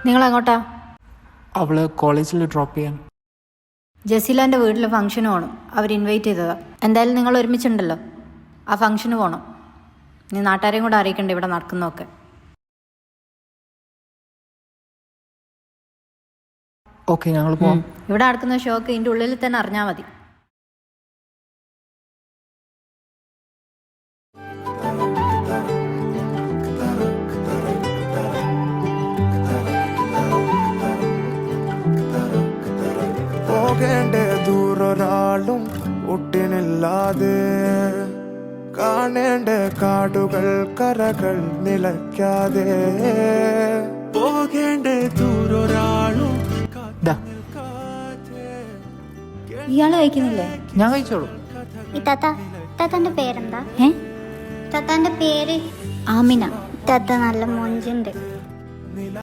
നിങ്ങൾ എങ്ങോട്ടാ? അവള് കോളേജിൽ ഡ്രോപ്പ് ചെയ്യാൻ. ജസീലാൻ്റെ വീട്ടിൽ ഫംഗ്ഷന് പോകണം. അവർ ഇൻവൈറ്റ് ചെയ്തതാ. എന്തായാലും നിങ്ങൾ ഒരുമിച്ചുണ്ടല്ലോ, ആ ഫംഗ്ഷന് പോകണം. നീ നാട്ടുകാരെയും കൂടെ അറിയിക്കണ്ട ഇവിടെ നടക്കുന്നതൊക്കെ. ഓക്കെ, ഞങ്ങൾ പോവാം. ഇവിടെ നടക്കുന്ന ഷോക്ക് ഇതിൻ്റെ ഉള്ളിൽ തന്നെ അറിഞ്ഞാൽ മതി. പോകേണ്ട ദൂരൊരാളും ഒട്ടിനില്ലാതെ, കാണേണ്ട കാടുകൾ കരകൾ നിലയ്ക്കാതെ, പോകേണ്ട ദൂരൊരാളും ദാ, ഇയാൾ കഴിക്കുന്നില്ലേ? ഞാൻ കഴിച്ചോളൂ. താത്താന്റെ പേരെന്താ? താത്താന്റെ പേര് ആമിന. താത്ത നല്ല മൊഞ്ചുണ്ട്.